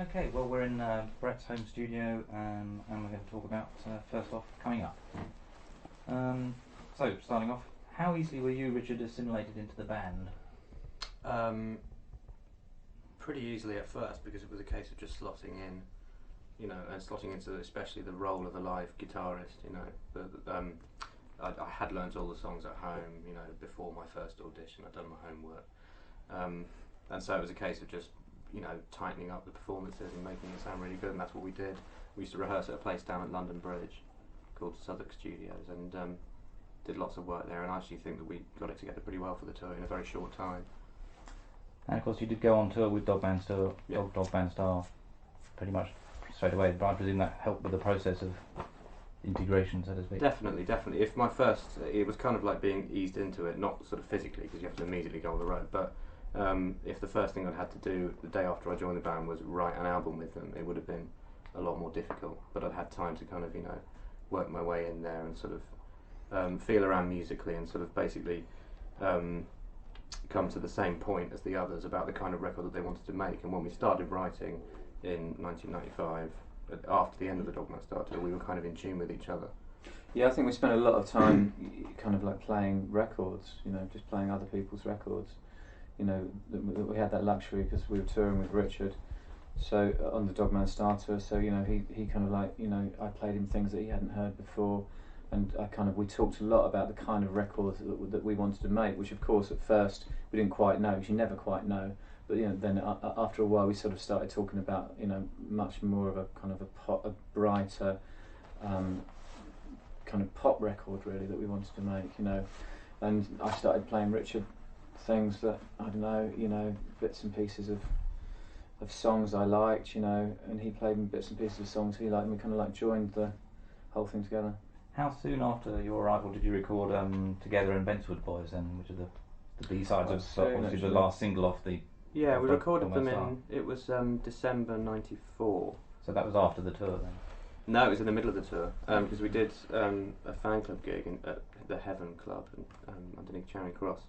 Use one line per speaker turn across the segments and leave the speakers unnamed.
Okay, well we're in Brett's home studio and we're going to talk about, first off, coming up. So, starting off, how easily were you, Richard, assimilated into the band?
Pretty easily at first, because it was a case of just slotting in, you know, and slotting into especially the role of a live guitarist, you know. I had learnt all the songs at home, you know, before my first audition. I'd done my homework. And so it was a case of just, you know, tightening up the performances and making it sound really good, and that's what we did. We used to rehearse at a place down at London Bridge called Southwark Studios, and did lots of work there, and I actually think that we got it together pretty well for the tour in a very short time.
And of course you did go on tour with Dog Band Style,
Yeah.
Dog Band Style pretty much straight away, but I presume that helped with the process of integration, so to speak.
Definitely, definitely. If my first, it was kind of like being eased into it, not sort of physically, because you have to immediately go on the road, but if the first thing I'd had to do the day after I joined the band was write an album with them, it would have been a lot more difficult, but I'd had time to kind of, you know, work my way in there and sort of feel around musically and sort of basically come to the same point as the others about the kind of record that they wanted to make. And when we started writing in 1995, after the end of the Dog Band Style tour, we were kind of in tune with each other.
Yeah, I think we spent a lot of time kind of like playing records, you know, just playing other people's records. You know, we had that luxury because we were touring with Richard, so on the Dog Band Style tour, so, you know, he kind of like, you know, I played him things that he hadn't heard before, and we talked a lot about the kind of records that we wanted to make, which of course at first we didn't quite know, because you never quite know, but, you know, then after a while we sort of started talking about, you know, much more of a kind of a brighter kind of pop record really that we wanted to make, you know. And I started playing Richard things that, I don't know, you know, bits and pieces of songs I liked, you know, and he played me bits and pieces of songs he liked, and we kind of like joined the whole thing together.
How soon after your arrival did you record Together and Bentwood Boys then, which are the B-sides of obviously the last single off the...
Yeah, we recorded them in, it was December '94.
So that was after the tour then?
No, it was in the middle of the tour, because we did a fan club gig at the Heaven Club underneath Charing Cross,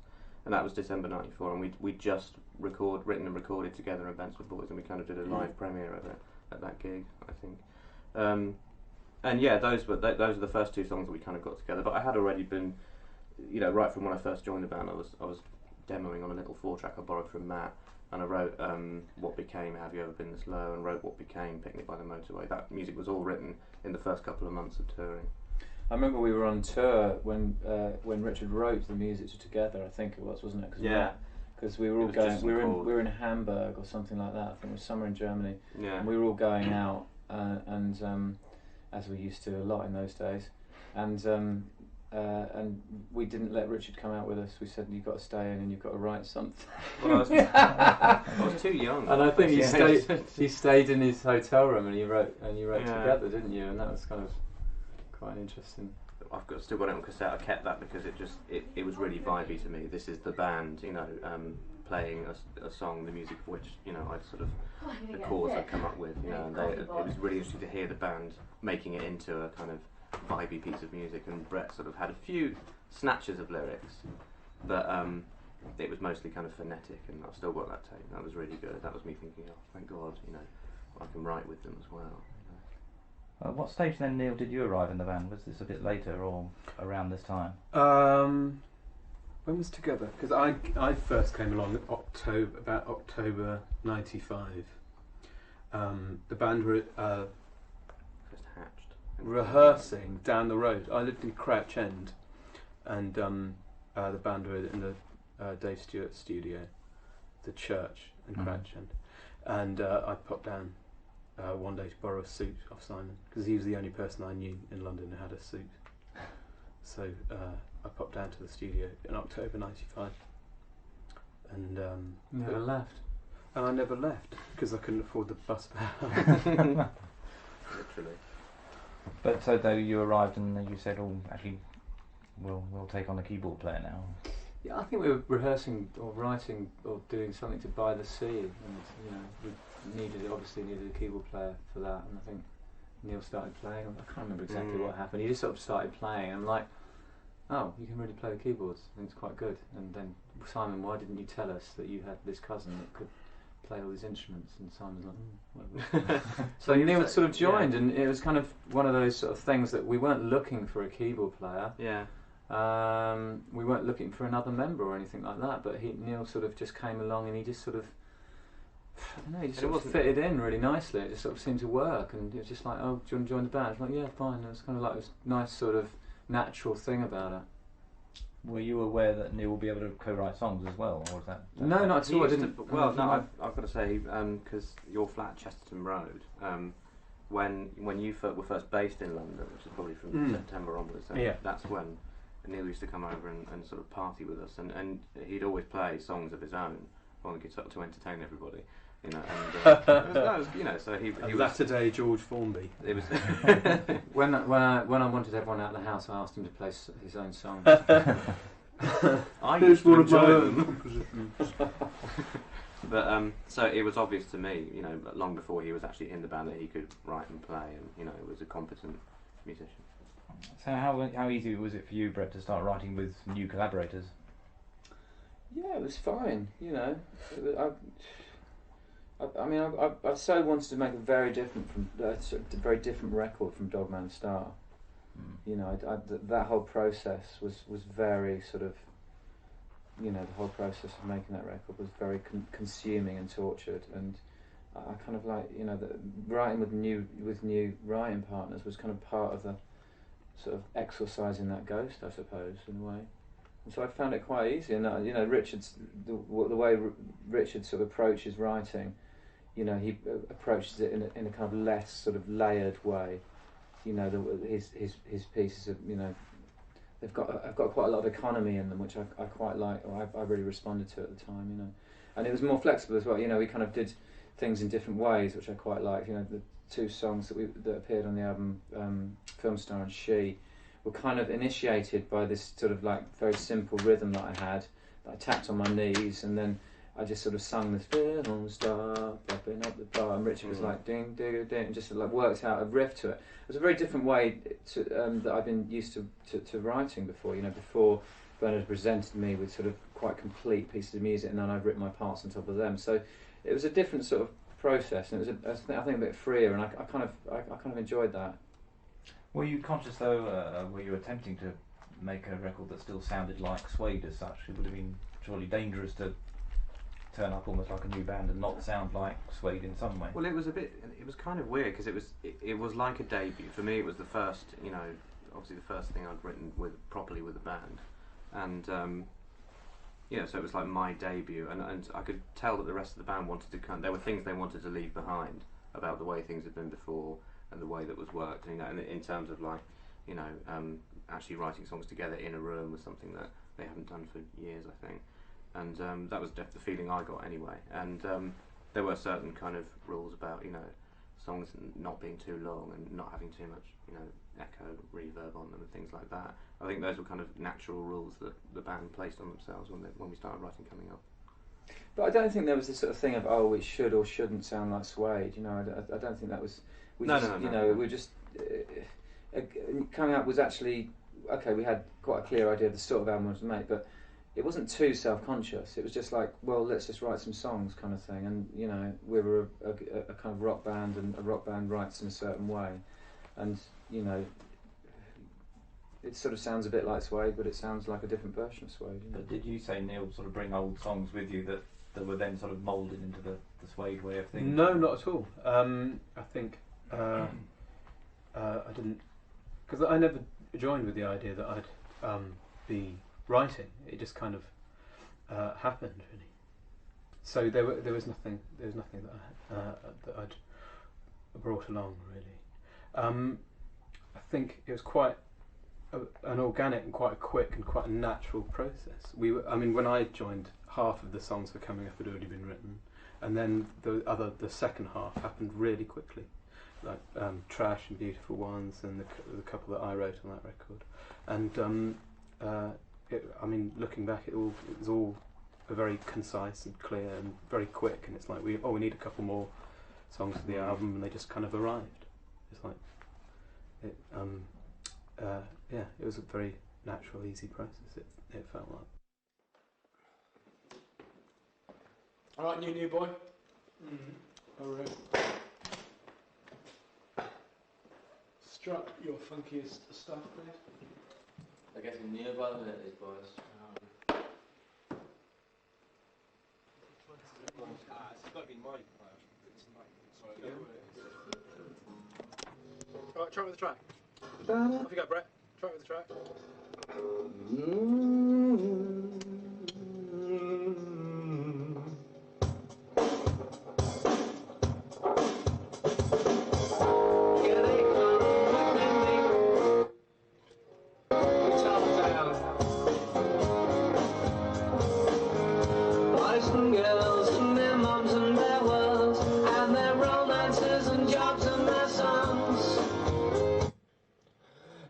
and that was December '94, and we just written and recorded Together and Bentwood Boys, and we kind of did a live premiere of it at that gig, I think. And yeah, those were the first two songs that we kind of got together. But I had already been, you know, right from when I first joined the band, I was demoing on a little 4-track I borrowed from Matt, and I wrote what became Have You Ever Been This Low, and wrote what became Picnic by the Motorway. That music was all written in the first couple of months of touring.
I remember we were on tour when Richard wrote the music to Together, I think it was, wasn't it? Cause
yeah.
Because we were all going, we were in Hamburg or something like that. I think it was somewhere in Germany.
Yeah.
And we were all going out, and as we used to a lot in those days, and we didn't let Richard come out with us. We said, you've got to stay in and you've got to write something.
Well, I was too young.
And I think he stayed in his hotel room and you wrote Together, didn't you? And that was kind of quite interesting.
I've still got it on cassette. I kept that because it was really vibey to me. This is the band, you know, playing a song, the music for which, you know, I'd sort of the chords I'd come up with, you know, and it was really interesting to hear the band making it into a kind of vibey piece of music. And Brett sort of had a few snatches of lyrics, but it was mostly kind of phonetic. And I've still got that tape. That was really good. That was me thinking, oh, thank God, you know, I can write with them as well.
What stage then, Neil, did you arrive in the band? Was this a bit later or around this time?
When was Together? Because I first came along about October '95. The band were
Just hatched.
rehearsing down the road. I lived in Crouch End, and the band were in the Dave Stewart studio, the church in Crouch End, and I popped down one day to borrow a suit off Simon, because he was the only person I knew in London who had a suit. So I popped down to the studio in October '95, and
Never left.
And I never left because I couldn't afford the bus fare.
Literally.
But so though you arrived and you said, "Oh, actually, we'll take on a keyboard player now."
Yeah, I think we were rehearsing or writing or doing something to By the Sea, and, you know, we obviously needed a keyboard player for that, and I think Neil started playing. I can't remember exactly what happened. He just sort of started playing, and I'm like, oh, you can really play the keyboards, and it's quite good. And then, Simon, why didn't you tell us that you had this cousin that could played all these instruments, and Simon was like, so Neil sort of joined, and it was kind of one of those sort of things that we weren't looking for a keyboard player.
Yeah.
We weren't looking for another member or anything like that, but Neil sort of just came along, and he just sort of, I don't know, he just sort of fitted in really nicely. It just sort of seemed to work, and it was just like, oh, do you want to join the band? I was like, yeah, fine. It was kind of like this nice sort of natural thing about it.
Were you aware that Neil will be able to co-write songs as well, or was that?
No, not at all. I didn't.
Well, no, I've got to say, because your flat, Chesterton Road, when you were first based in London, which is probably from September onwards, that's when Neil used to come over and sort of party with us, and he'd always play songs of his own on the guitar to entertain everybody. You know, and you know, so he was
latter-day George Formby.
It was
when I wanted everyone out of the house, I asked him to play his own songs.
I used to enjoy them. But so it was obvious to me, you know, long before he was actually in the band, that he could write and play, and you know, was a competent musician.
So how easy was it for you, Brett, to start writing with new collaborators?
Yeah, it was fine. You know, I mean, I so wanted to make a very different record from Dogman Star. You know, that whole process was very sort of, you know, the whole process of making that record was very consuming and tortured, and I kind of like, you know, writing with new writing partners was kind of part of the sort of exorcising that ghost, I suppose, in a way. And so I found it quite easy, and you know, the way Richard sort of approaches writing, you know, he approaches it in a kind of less sort of layered way. You know, his pieces of, you know, I've got quite a lot of economy in them, which I quite like, or I really responded to at the time, you know. And it was more flexible as well, you know, we kind of did things in different ways, which I quite liked. You know, the two songs that appeared on the album, Film Star and She, were kind of initiated by this sort of like very simple rhythm that I had, that I tapped on my knees, and then I just sort of sung this film star, popping up the bar, and Richard was like ding, ding, ding, and just sort of like worked out a riff to it. It was a very different way to that I've been used to writing before. You know, before Bernard presented me with sort of quite complete pieces of music, and then I've written my parts on top of them. So it was a different sort of process, and it was I think a bit freer, and I kind of enjoyed that.
Were you conscious though? Were you attempting to make a record that still sounded like Suede as such? It would have been surely dangerous to turn up almost like a new band and not sound like Suede in some way.
Well, it was kind of weird, because it was like a debut for me. It was the first, you know, obviously the first thing I'd written properly with a band, and you know, so it was like my debut, and I could tell that the rest of the band wanted to there were things they wanted to leave behind about the way things had been before and the way that was worked, you know, and in terms of like, you know, actually writing songs together in a room was something that they haven't done for years, I think. And that was the feeling I got anyway. And there were certain kind of rules about, you know, songs not being too long and not having too much, you know, echo, reverb on them and things like that. I think those were kind of natural rules that the band placed on themselves when we started writing coming up.
But I don't think there was this sort of thing of, oh, it should or shouldn't sound like Suede. You know, I don't think that was. No. We just coming up was actually okay. We had quite a clear idea of the sort of album we wanted to make, but it wasn't too self-conscious. It was just like, well, let's just write some songs, kind of thing. And you know, we were a kind of rock band, and a rock band writes in a certain way, and you know, it sort of sounds a bit like Suede, but it sounds like a different version of Suede. You know?
But did you say, Neil, sort of bring old songs with you that were then sort of moulded into the Suede way of thinking?
No, not at all. I think I didn't, because I never joined with the idea that I'd be writing. It just kind of happened, really. So there was nothing that I'd brought along, really. I think it was quite an organic and quite a quick and quite a natural process. When I joined, half of the songs for Coming Up had already been written, and then the second half happened really quickly, like Trash and Beautiful Ones, and the couple that I wrote on that record. And looking back, it was all very concise and clear and very quick, and it's like we need a couple more songs for the album, and they just kind of arrived. It's like it was a very natural, easy process. It felt like.
All right, new boy.
Alright. Strut your funkiest stuff, please.
They're getting near by the minute, these boys.
It's got to be Mike.
Alright, try it with the track. Off you go, Brett. Try it with the track.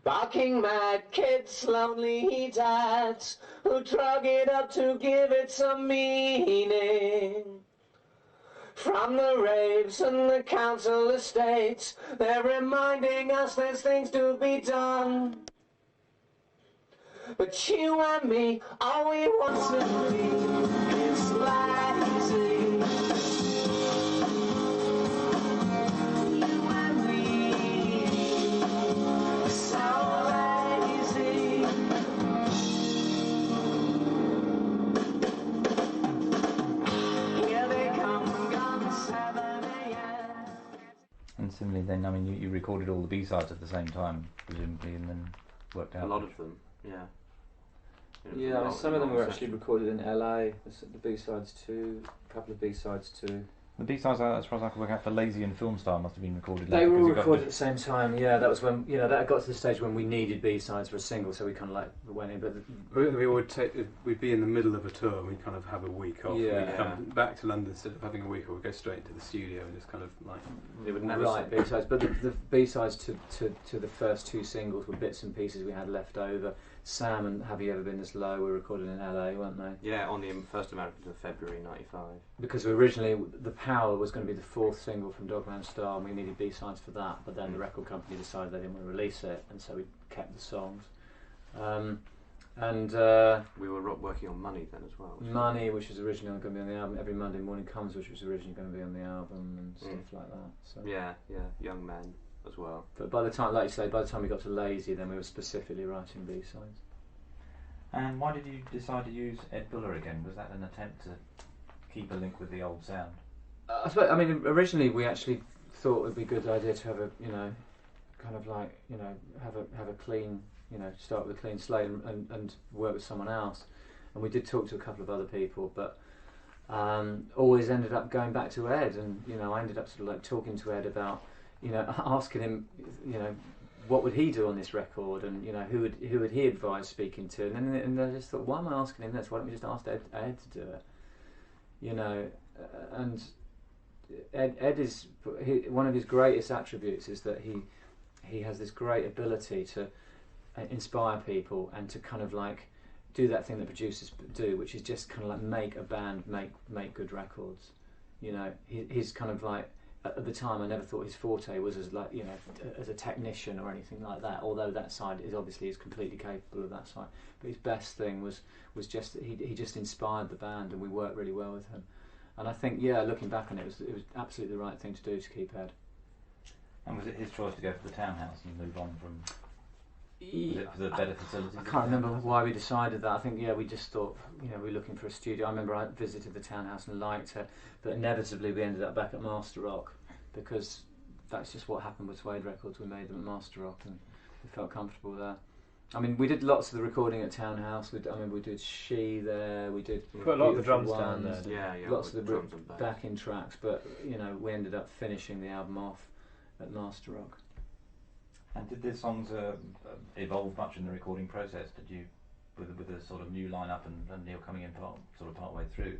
Barking mad kids, lonely dads, who drug it up to give it some meaning. From the raves and the council estates, they're reminding us there's things to be done. But you and me, all we want to be is lazy. You and me, so lazy. Here they come, gone 7 a.m.
And similarly, then, I mean, you recorded all the B-sides at the same time, presumably, and then worked out.
A lot of them, yeah.
Yeah, I mean, some of them were actually recorded in LA. The B-sides too, a couple of B-sides too.
The B-sides, as far as I can work out, for Lazy and Film Star must have been recorded
They
later.
were all
'cause you got
recorded at the same time. Yeah, that was when that got to the stage when we needed B-sides for a single, so we kind of like went in. But
We'd be in the middle of a tour and we'd kind of have a week off.
Yeah.
We'd come back to London instead of having a week, or we'd go straight into the studio and just kind of like.
They would never
right B-sides, but the B-sides to the first two singles were bits and pieces we had left over. Sam and Have You Ever Been This Low were recorded in LA, weren't they?
Yeah, on the first Americans of February '95.
Because originally The Power was going to be the fourth single from Dogman Star, and we needed B-sides for that, but then the record company decided they didn't want to release it, and so we kept the songs.
We were working on Money then as well.
Money, which was originally going to be on the album, Every Monday Morning Comes, which was originally going to be on the album, and stuff like that. So.
Yeah, Young Men as well.
But by the time, like you say, by the time we got to Lazy, then we were specifically writing B-sides.
And why did you decide to use Ed Butler again? Was that an attempt to keep a link with the old sound?
I suppose, I mean, originally we actually thought it would be a good idea to have a, kind of like, have a clean, start with a clean slate and work with someone else. And we did talk to a couple of other people, but always ended up going back to Ed, and I ended up sort of like talking to Ed about, asking him, what would he do on this record, and who would he advise speaking to, and I just thought, why am I asking him this? Why don't we just ask Ed to do it? And Ed is one of his greatest attributes is that he has this great ability to inspire people and to kind of like do that thing that producers do, which is just kind of like make a band make good records. He's kind of like, at the time I never thought his forte was as like as a technician or anything like that, although that side is completely capable of that side, but his best thing was just that he just inspired the band, and we worked really well with him. And I think, looking back on it, it was absolutely the right thing to do to keep Ed.
And was it his choice to go for the townhouse and move on from? Was it for the better facilities?
I can't remember why we decided that. I think we just thought we were looking for a studio. I remember I visited the townhouse and liked it, but inevitably we ended up back at Master Rock, because that's just what happened with Suede Records. We made them at Master Rock and we felt comfortable there. I mean, we did lots of the recording at Townhouse. We did She there. We did
put a lot of the drums
Ones,
down there.
Yeah,
lots of the
drums and bass.
backing tracks. But we ended up finishing the album off at Master Rock.
And did the songs evolve much in the recording process? Did you, with the sort of new lineup and Neil coming in part way through,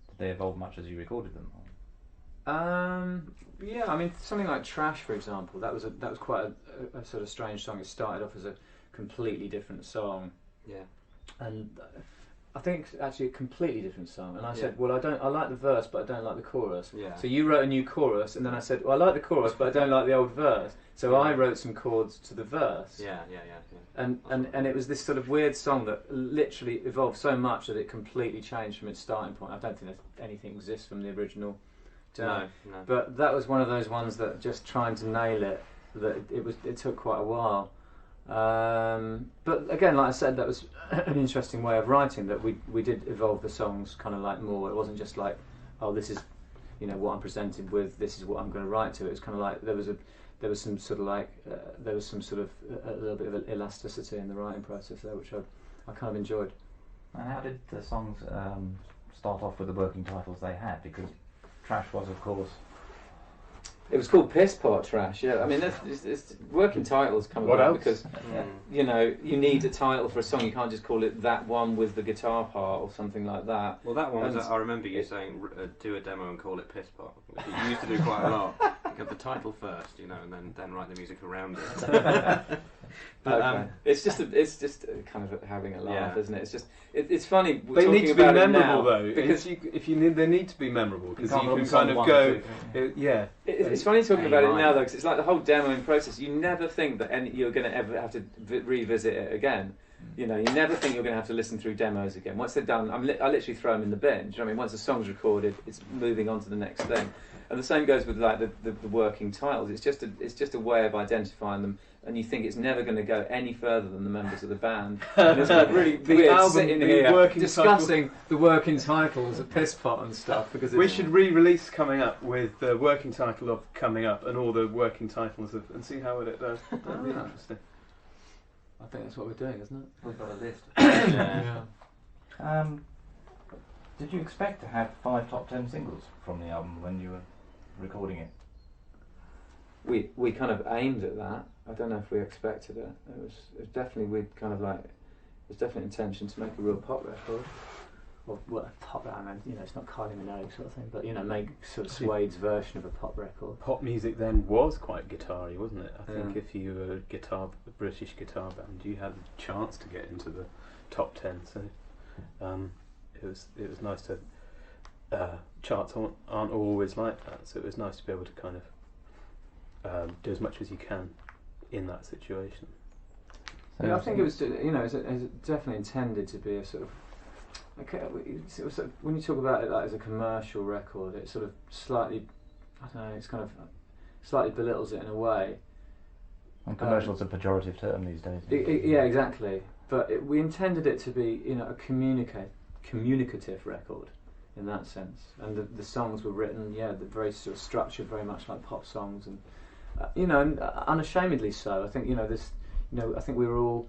did they evolve much as you recorded them?
Yeah, I mean, something like Trash, for example, that was quite a sort of strange song. It started off as a completely different song.
Yeah.
And I think it's actually a completely different song. And I said, well, I like the verse, but I don't like the chorus.
Yeah.
So you wrote a new chorus, and then I said, well, I like the chorus, but I don't like the old verse. So I wrote some chords to the verse.
Yeah.
And it was this sort of weird song that literally evolved so much that it completely changed from its starting point. I don't think anything exists from the original
No, no.
But that was one of those ones that just trying to nail it, that it took quite a while. But again, like I said, that was an interesting way of writing, that we did evolve the songs kind of like more. It wasn't just like, oh, this is, you know, what I'm presented with, this is what I'm going to write to. It was kind of like there was some sort of a little bit of elasticity in the writing process there, which I kind of enjoyed.
And how did the songs start off with the working titles they had? Because Trash was, of course...
It was called Piss Pot Trash, yeah. I mean, it's working titles come about because, you know, you need a title for a song. You can't just call it that one with the guitar part or something like that.
Well, that one was, I remember you saying, do a demo and call it Piss Pot. You used to do quite a lot. Get the title first, you know, and then write the music around it.
But it's just kind of having a laugh, isn't it? It's just it's funny.
They need to be memorable though,
because
they need to be memorable because you can
kind
of go, yeah.
It's funny talking about it now though, because it's like the whole demoing process. You never think that you're going to ever have to revisit it again. You know, you never think you're going to have to listen through demos again. Once they're done, I literally throw them in the bin. Do you know what I mean? Once the song's recorded, it's moving on to the next thing. And the same goes with like the working titles. It's just a way of identifying them, and you think it's never going to go any further than the members of the band. And it's like really weird sitting here discussing the working titles of Piss Pot and stuff. Because
we should re-release Coming Up with the working title of Coming Up and all the working titles of, and see how it does. That'd be interesting.
I think that's what we're doing, isn't it?
We've got a list.
Yeah.
Did you expect to have 5 top 10 singles from the album when you were recording it?
We kind of aimed at that. I don't know if we expected it. It was definitely it's definitely intention to make a real pop record. Or well, pop. I mean, you know, it's not Kylie Minogue sort of thing, but you know, make sort of Suede's version of a pop record.
Pop music then was quite guitar-y, wasn't it? I think if you were a British guitar band, you had a chance to get into the top 10. So it was nice to. Charts aren't always like that, so it was nice to be able to kind of do as much as you can in that situation.
So yeah, I think it was, you know, it's definitely intended to be a sort of. Okay, when you talk about it like as a commercial record, it sort of slightly, I don't know, it's kind of slightly belittles it in a way.
And commercial's a pejorative term these days.
Yeah, exactly. But we intended it to be, you know, a communicative record in that sense. And the songs were written, very sort of structured, very much like pop songs, and you know, and unashamedly so. I think, you know, I think we were all,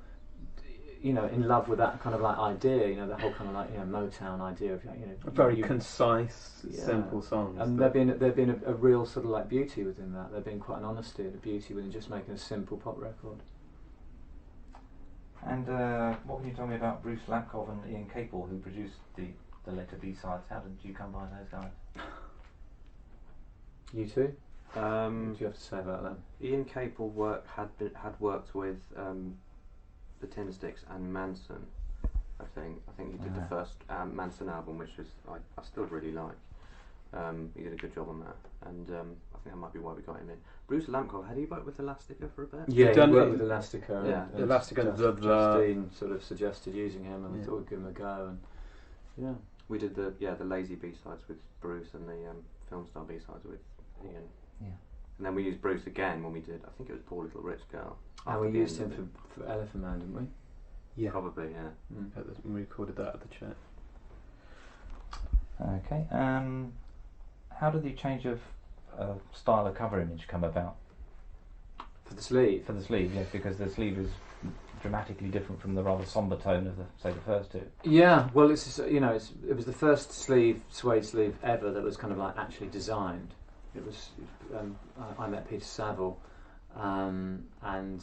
you know, in love with that kind of like idea, you know, the whole kind of like, you know, Motown idea of, you know,
very concise, simple songs.
And there'd been a real sort of like beauty within that. There'd been quite an honesty and a beauty within just making a simple pop record.
And what can you tell me about Bruce Lapkov and Ian Capel, who produced the later B-sides? How did you come by those guys?
You two? What do you have to say about them?
Ian Capel had worked with the Tin Sticks and Manson. I think he did the first Manson album, which I still really like. He did a good job on that, and I think that might be why we got him in. Bruce Lampcov, had he worked with Elastica for a bit?
Yeah, he worked with Elastica.
Yeah,
and
Elastica.
Justine sort of suggested using him, and we thought we'd give him a go. And yeah,
we did the lazy B-sides with Bruce and the film star B-sides with Ian.
Yeah.
And then we used Bruce again when we did, I think it was Poor Little Rich Girl.
And we used him for Elephant Man, didn't we?
Yeah.
Probably, yeah.
We recorded that at the church.
Okay. How did the change of style of cover image come about?
For the sleeve?
For the sleeve, yes, because the sleeve is dramatically different from the rather sombre tone of the first two.
Yeah, well, it's just, you know, it was the first Suede sleeve ever that was kind of like actually designed. It was I met Peter Saville and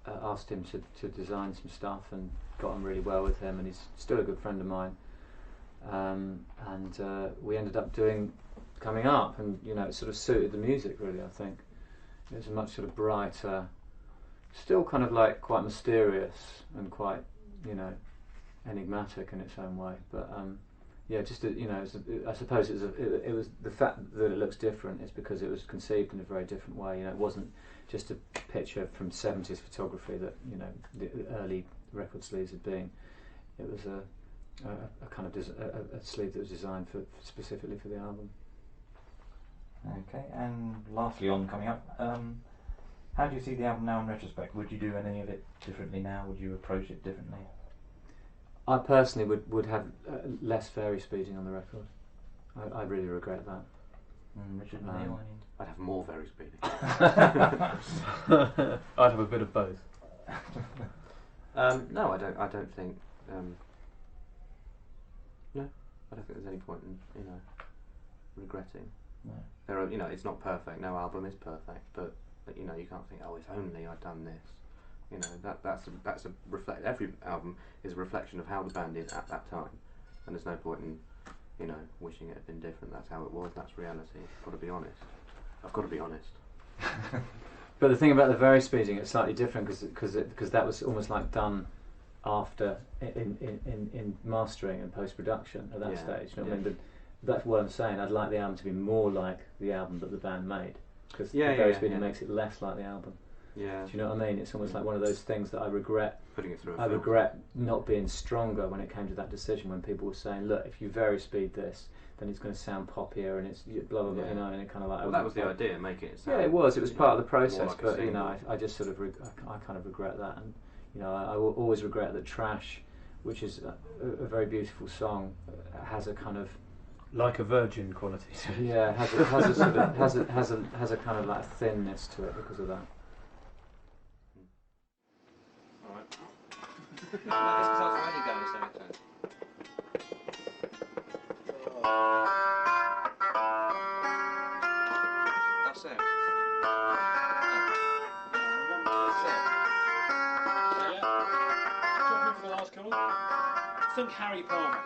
asked him to design some stuff, and got on really well with him, and he's still a good friend of mine. And we ended up doing Coming Up, and you know, it sort of suited the music really. I think it was a much sort of brighter, still kind of like quite mysterious and quite, you know, enigmatic in its own way, but yeah, just you know, I suppose it was the fact that it looks different is because it was conceived in a very different way. You know, it wasn't just a picture from 70s photography that, you know, the early record sleeves had been. It was a kind of a sleeve that was designed specifically for the album.
Okay, and lastly on coming up, how do you see the album now in retrospect? Would you do any of it differently now? Would you approach it differently?
I personally would have less fairy speeding on the record. I really regret that.
Richard and Neil, I mean.
I'd have more very speedy.
I'd have a bit of both.
No, I don't think. No, I don't think there's any point in regretting.
No.
There are, it's not perfect. No album is perfect, but you can't think, oh, if only I'd done this. That's a reflect. Every album is a reflection of how the band is at that time, and there's no point in wishing it had been different. That's how it was. That's reality. I've got to be honest. I've got to be honest.
But the thing about the very speeding, it's slightly different because that was almost like done after in mastering and post production at that stage. You know what I mean? But that's what I'm saying. I'd like the album to be more like the album that the band made, because the very speeding makes it less like the album.
Yeah.
Do you know what I mean? It's almost like one of those things that I regret.
Putting it through.
I regret not being stronger when it came to that decision. When people were saying, "Look, if you very speed this, then it's going to sound poppier and it's blah blah blah," and it kind of like.
Well, that was the idea, making it sound.
Yeah, it was. It was part of the process,
like
but I just sort of I kind of regret that, and I will always regret that Trash, which is a very beautiful song, has a kind of
like a virgin quality.
Yeah, has a sort of has a kind of like thinness to it because of that.
This is already going so it's That's it.
For the last call. Think Harry Palmer.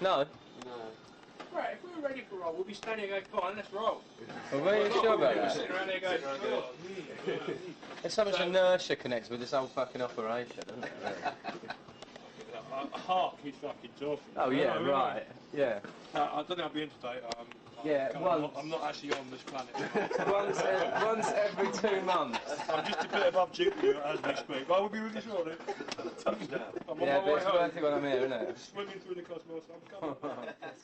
No.
Right, if we were ready for roll, we'll be standing there going, fine, let's roll.
Well, where are you sure about
We're
that?
sitting around there going, oh.
There's so much inertia connected with this whole fucking operation, isn't there?
Hark, he's fucking talking.
Oh yeah, right. Yeah.
I don't think I'll be in today. I'm not actually on this planet.
once every 2 months.
I'm just a bit above Jupiter as we speak. But I will be with you shortly. I'm on
Yeah,
my
but
way
it's
home.
worth it when I'm here, isn't it?
Swimming through the cosmos. I'm coming.